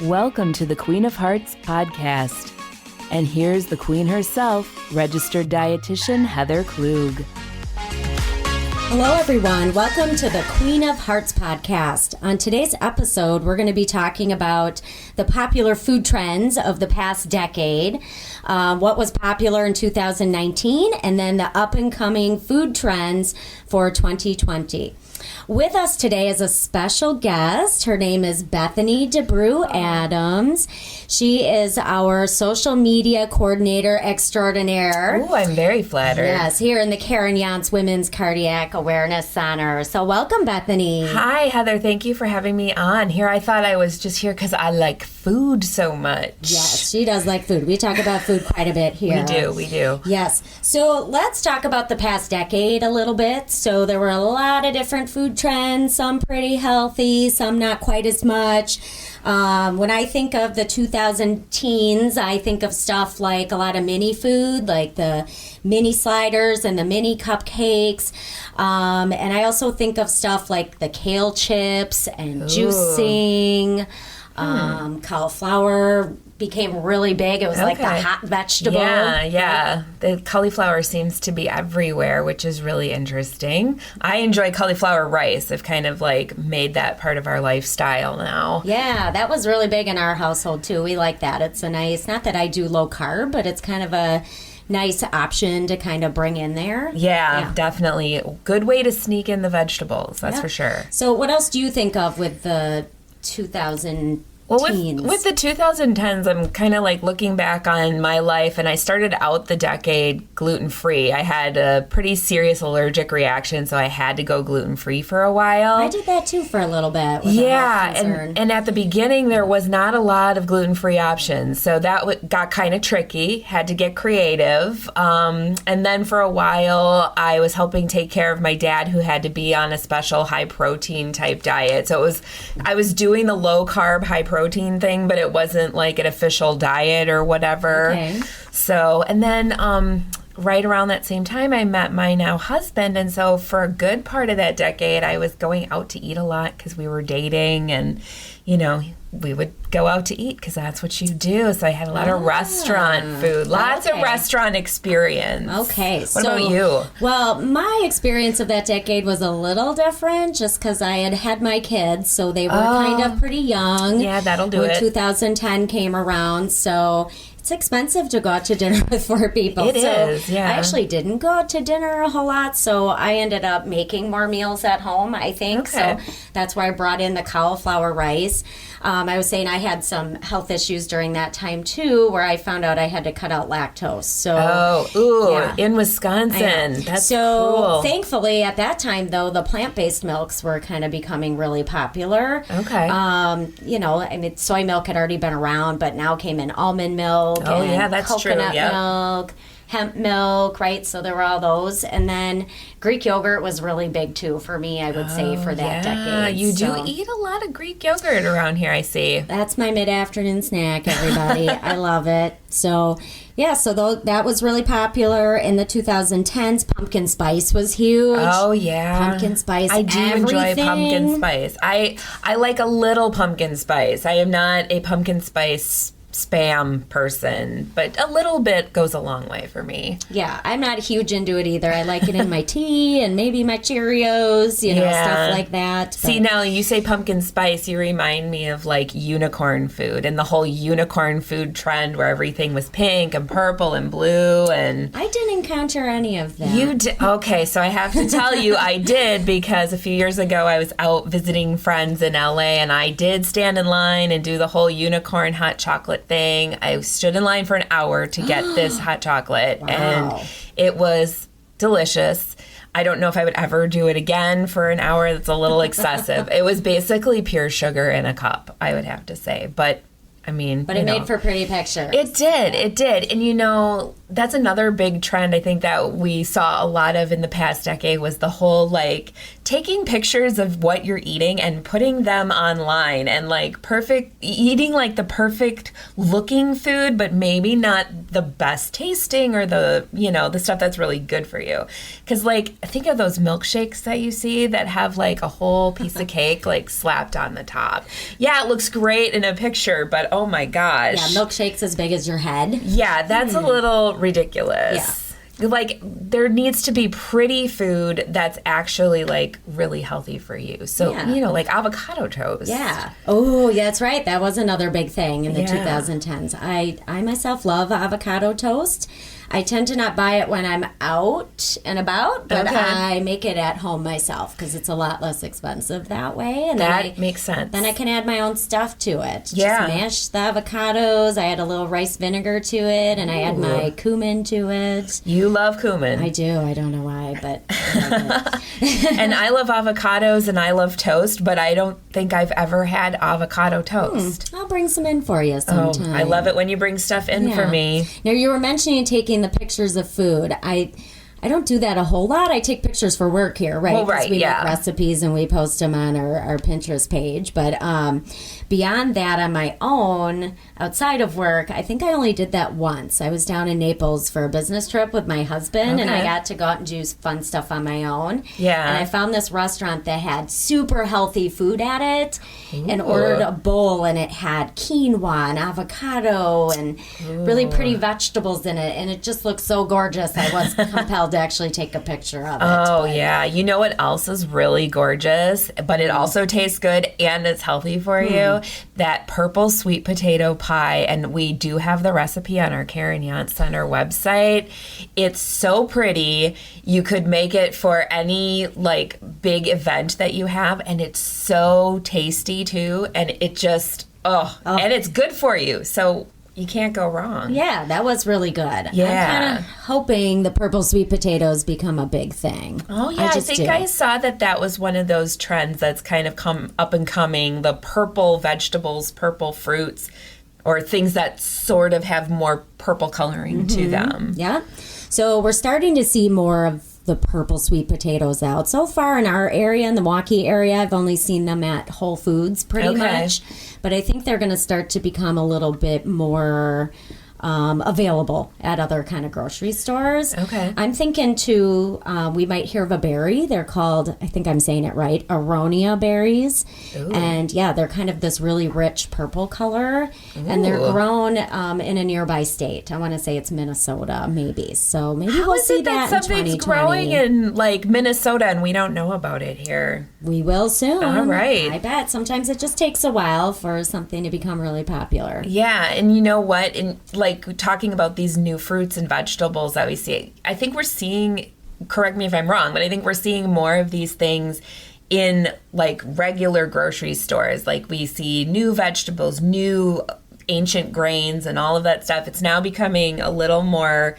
Welcome to the Queen of Hearts podcast. And here's the queen herself, registered dietitian Heather Klug. Hello, everyone. Welcome to the Queen of Hearts podcast. On today's episode, we're going to be talking about the popular food trends of the past decade, what was popular in 2019, and then the up-and-coming food trends for 2020. With us today is a special guest. Her name is Bethany DeBroux Adams. She is our social media coordinator extraordinaire. Oh, I'm very flattered. Yes, here in the Karen Yance Women's Cardiac Awareness Center. So welcome, Bethany. Hi, Heather. Thank you for having me on here. I thought I was just here because I like food so much. Yes, she does like food. We talk about food quite a bit here. We do. Yes. So let's talk about the past decade a little bit. So there were a lot of different food trends, some pretty healthy, some not quite as much. When I think of the 2000 teens, I think of stuff like a lot of mini food, like the mini sliders and the mini cupcakes. And I also think of stuff like the kale chips and juicing. Cauliflower became really big. It was like the hot vegetable. Yeah. The cauliflower seems to be everywhere, which is really interesting. I enjoy cauliflower rice. I've kind of like made that part of our lifestyle now. Yeah, that was really big in our household too. We like that. It's a nice, not that I do low carb, but it's kind of a nice option to kind of bring in there. Yeah, definitely. Good way to sneak in the vegetables, that's for sure. So what else do you think of with the 2000 teens? With the 2010s, I'm kind of like looking back on my life, and I started out the decade gluten-free. I had a pretty serious allergic reaction, so I had to go gluten-free for a while. I did that too for a little bit. And at the beginning, there was not a lot of gluten-free options, so that got kind of tricky. Had to get creative. And then for a while, I was helping take care of my dad, who had to be on a special high-protein type diet. So I was doing the low-carb, high-protein thing, but it wasn't like an official diet or whatever. Okay. So, and then right around that same time, I met my now husband. And so for a good part of that decade, I was going out to eat a lot because we were dating, and, you know, we would go out to eat because that's what you do. So I had a lot of restaurant food, lots of restaurant experience. Okay. What about you? Well, my experience of that decade was a little different just because I had my kids. So they were kind of pretty young. Yeah, that'll do when it. 2010 came around. So it's expensive to go out to dinner with 4 people. It is, yeah. I actually didn't go out to dinner a whole lot, so I ended up making more meals at home, I think. Okay. So that's why I brought in the cauliflower rice. I was saying I had some health issues during that time, too, where I found out I had to cut out lactose. So, in Wisconsin. That's cool. Thankfully, at that time, though, the plant-based milks were kind of becoming really popular. Okay. You know, I mean, soy milk had already been around, but now came in almond milk. Oh, yeah, that's true. Coconut milk, hemp milk, right? So there were all those. And then Greek yogurt was really big, too, for me, I would say, for that decade. You do eat a lot of Greek yogurt around here, I see. That's my mid-afternoon snack, everybody. I love it. So, yeah, so that was really popular in the 2010s. Pumpkin spice was huge. Oh, yeah. Pumpkin spice, I do enjoy pumpkin spice. I like a little pumpkin spice. I am not a pumpkin spice spam person, but a little bit goes a long way for me. Yeah, I'm not huge into it either. I like it in my tea and maybe my Cheerios, you know, stuff like that. See, now you say pumpkin spice, you remind me of like unicorn food and the whole unicorn food trend where everything was pink and purple and blue. And I didn't encounter any of that. You did? Okay, so I have to tell you I did, because a few years ago I was out visiting friends in LA, and I did stand in line and do the whole unicorn hot chocolate thing. I stood in line for an hour to get this hot chocolate, and it was delicious. I don't know if I would ever do it again for an hour. That's a little excessive. It was basically pure sugar in a cup, I would have to say. But I mean, but it made for pretty pictures. It did. And you know, that's another big trend I think that we saw a lot of in the past decade was the whole like taking pictures of what you're eating and putting them online and like eating like the perfect looking food, but maybe not the best tasting or the, the stuff that's really good for you. Because like, think of those milkshakes that you see that have like a whole piece of cake like slapped on the top. Yeah, it looks great in a picture, but oh my gosh. Yeah, milkshakes as big as your head. Yeah, that's a little ridiculous. Yeah. Like, there needs to be pretty food that's actually, like, really healthy for you. So, like avocado toast. Yeah. Oh, yeah, that's right. That was another big thing in the 2010s. I myself love avocado toast. I tend to not buy it when I'm out and about, but I make it at home myself because it's a lot less expensive that way. And that makes sense. Then I can add my own stuff to it. Yeah. Just mash the avocados. I add a little rice vinegar to it, and I add my cumin to it. You love cumin. I do. I don't know why, but I love it. And I love avocados and I love toast, but I don't think I've ever had avocado toast. I'll bring some in for you sometime. Oh, I love it when you bring stuff in for me. Now, you were mentioning taking the pictures of food. I don't do that a whole lot. I take pictures for work here, right? Well, right, we make recipes and we post them on our Pinterest page. But beyond that, on my own, outside of work, I think I only did that once. I was down in Naples for a business trip with my husband, and I got to go out and do fun stuff on my own. Yeah. And I found this restaurant that had super healthy food at it, and ordered a bowl, and it had quinoa and avocado and really pretty vegetables in it, and it just looked so gorgeous. I was compelled to actually take a picture of it. Oh, yeah. You know what else is really gorgeous, but it also tastes good and it's healthy for you? That purple sweet potato pie. And we do have the recipe on our Karen Yant Center website. It's so pretty. You could make it for any like big event that you have, and it's so tasty too. And it just, and it's good for you. So you can't go wrong. Yeah, that was really good. Yeah. I'm kind of hoping the purple sweet potatoes become a big thing. Oh, yeah. I think I saw that was one of those trends that's kind of come up and coming. The purple vegetables, purple fruits, or things that sort of have more purple coloring to them. Yeah. So we're starting to see more of the purple sweet potatoes out. So far in our area, in the Milwaukee area, I've only seen them at Whole Foods pretty much. But I think they're going to start to become a little bit more available at other kind of grocery stores. Okay. I'm thinking too, we might hear of a berry. They're called, I think I'm saying it right, aronia berries. Ooh. And yeah, they're kind of this really rich purple color. Ooh. And they're grown in a nearby state. I want to say it's Minnesota, maybe. So maybe we'll see that in 2020. Something's growing in like Minnesota and we don't know about it here? We will soon. All right. I bet. Sometimes it just takes a while for something to become really popular. Yeah, and you know what? In like talking about these new fruits and vegetables that we see, I think we're seeing, correct me if I'm wrong, but I think we're seeing more of these things in like regular grocery stores. Like we see new vegetables, new ancient grains and all of that stuff. It's now becoming a little more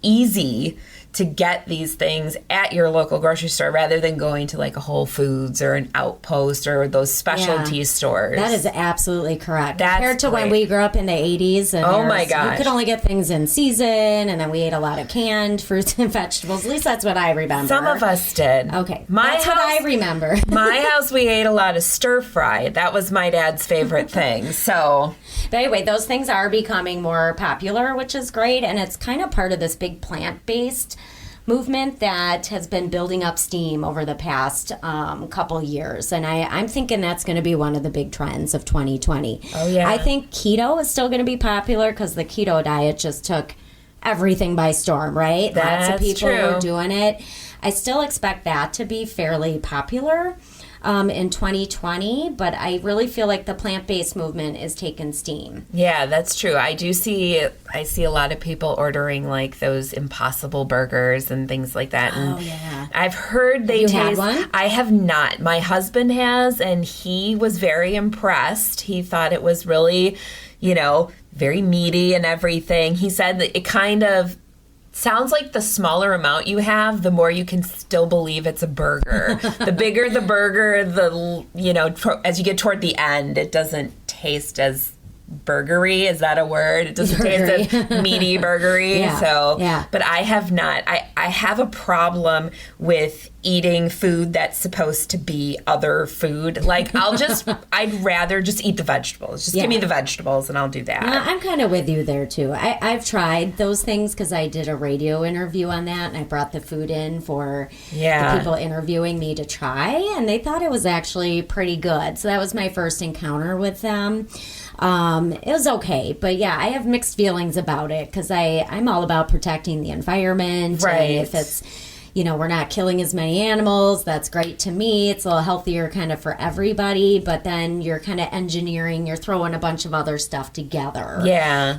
easy to get these things at your local grocery store rather than going to like a Whole Foods or an Outpost or those specialty stores. That is absolutely correct. That's compared to great. When we grew up in the 80s. And oh my gosh. You could only get things in season, and then we ate a lot of canned fruits and vegetables. At least that's what I remember. Some of us did. Okay. That's what I remember. My house, we ate a lot of stir fry. That was my dad's favorite thing. So, but anyway, those things are becoming more popular, which is great, and it's kind of part of this big plant-based movement that has been building up steam over the past couple years. And I'm thinking that's going to be one of the big trends of 2020. Oh, yeah. I think keto is still going to be popular because the keto diet just took everything by storm, right? That's Lots of people true. were doing it. I still expect that to be fairly popular in 2020, but I really feel like the plant-based movement is taking steam. Yeah, that's true. I see a lot of people ordering like those Impossible burgers and things like that. And oh, yeah. I've heard they taste. Had one? I have not. My husband has, and he was very impressed. He thought it was really, very meaty and everything. He said that it kind of sounds like the smaller amount you have, the more you can still believe it's a burger. The bigger the burger, as you get toward the end, it doesn't taste as burgery. Is that a word? It doesn't taste as meaty burgery. Yeah. But I have not. I have a problem with eating food that's supposed to be other food. Like, I'd rather just eat the vegetables. Just give me the vegetables and I'll do that. I'm kind of with you there, too. I've tried those things because I did a radio interview on that, and I brought the food in for the people interviewing me to try, and they thought it was actually pretty good. So that was my first encounter with them. It was okay, but yeah, I have mixed feelings about it because I'm all about protecting the environment. Right. And if it's, we're not killing as many animals, that's great to me. It's a little healthier kind of for everybody, but then you're kind of engineering, you're throwing a bunch of other stuff together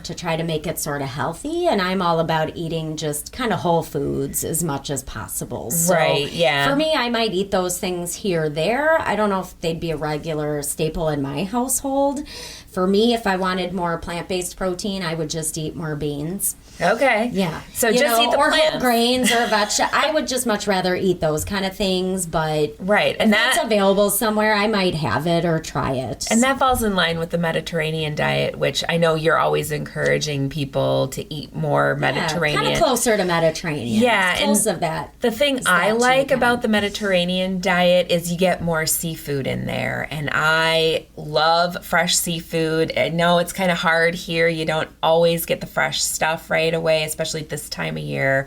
to try to make it sort of healthy. And I'm all about eating just kind of whole foods as much as possible. So for me, I might eat those things here or there. I don't know if they'd be a regular staple in my household. For me, if I wanted more plant-based protein, I would just eat more beans. Okay. Yeah. So just eat the or plants. whole grains or vegetables. I would just much rather eat those kind of things, but and that's available somewhere, I might have it or try it. And that falls in line with the Mediterranean diet, which I know you're always encouraging people to eat more Mediterranean. Kind of closer to Mediterranean. Yeah. It's close of that. The thing I like about the Mediterranean diet is you get more seafood in there. And I love fresh seafood. I know it's kind of hard here. You don't always get the fresh stuff right away, especially this time of year,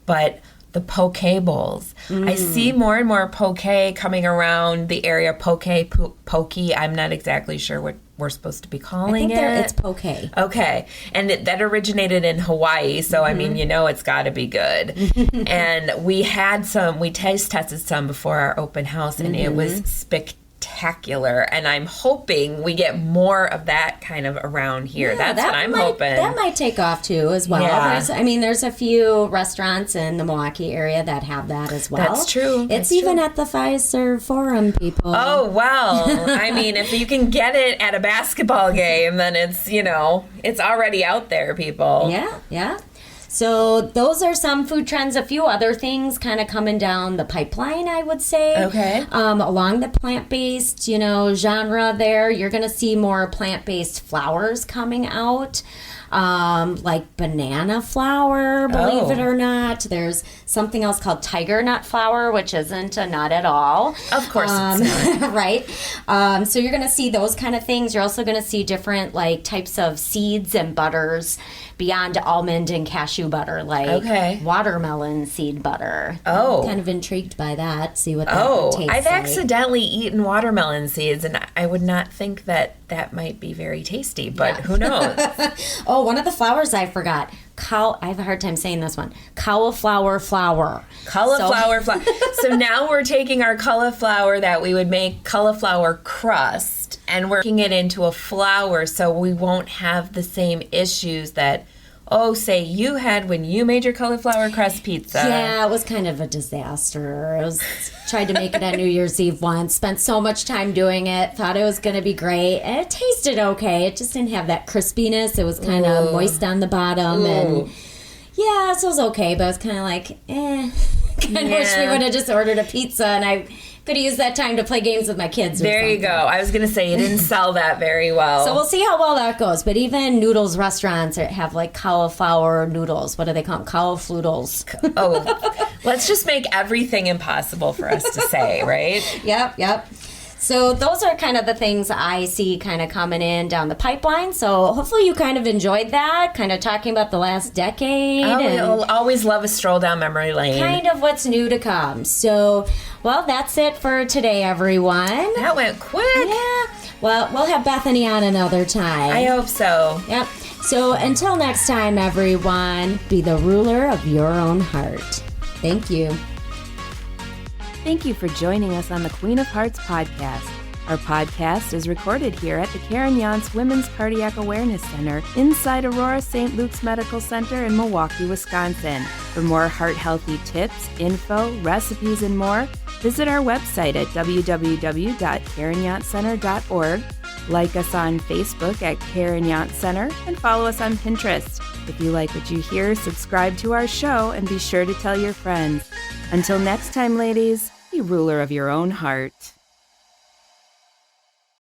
but the poke bowls. I see more and more poke coming around the area. Poke. I'm not exactly sure what we're supposed to be calling it. It's poke. Okay. And that originated in Hawaii, so I mean, it's got to be good. And we taste tested some before our open house, and it was spectacular. And I'm hoping we get more of that kind of around here. That's what I'm hoping. That might take off too as well. Yeah. There's a few restaurants in the Milwaukee area that have that as well. That's true. It's even at the Pfizer Forum, people. Oh, well. I mean, if you can get it at a basketball game, then it's, it's already out there, people. Yeah. So those are some food trends. A few other things kind of coming down the pipeline, I would say. Okay. Along the plant-based, genre there, you're going to see more plant-based flours coming out. Like banana flour, believe it or not. There's something else called tiger nut flour, which isn't a nut at all. Of course it's not. Right? So you're going to see those kind of things. You're also going to see different types of seeds and butters beyond almond and cashew butter, watermelon seed butter. Oh. I'm kind of intrigued by that. See what that would taste I've like. accidentally eaten watermelon seeds, and I would not think that might be very tasty, but who knows? Oh, one of the flowers I forgot. I have a hard time saying this one. Cauliflower flour. Cauliflower flour. So now we're taking our cauliflower that we would make cauliflower crust, and we're making it into a flour so we won't have the same issues that, say you had when you made your cauliflower crust pizza. Yeah, it was kind of a disaster. I tried to make it on New Year's Eve once, spent so much time doing it, thought it was going to be great, and it tasted okay. It just didn't have that crispiness. It was kind of moist on the bottom, and so it was okay, but I was kind of like, Kind of wish we would have just ordered a pizza, and I could have used that time to play games with my kids. There you go. I was going to say, you didn't sell that very well. So we'll see how well that goes. But even noodles restaurants have cauliflower noodles. What do they call them? Caulifloodles. Let's just make everything impossible for us to say, right? Yep. So those are kind of the things I see kind of coming in down the pipeline. So hopefully you kind of enjoyed that, kind of talking about the last decade. I'll always love a stroll down memory lane. Kind of what's new to come. So, that's it for today, everyone. That went quick. Yeah. Well, we'll have Bethany on another time. I hope so. Yep. So until next time, everyone, be the ruler of your own heart. Thank you. Thank you for joining us on the Queen of Hearts podcast. Our podcast is recorded here at the Karen Yance Women's Cardiac Awareness Center inside Aurora St. Luke's Medical Center in Milwaukee, Wisconsin. For more heart-healthy tips, info, recipes, and more, visit our website at www.karenyancecenter.org. Like us on Facebook at Karen Yance Center and follow us on Pinterest. If you like what you hear, subscribe to our show and be sure to tell your friends. Until next time, ladies, be ruler of your own heart.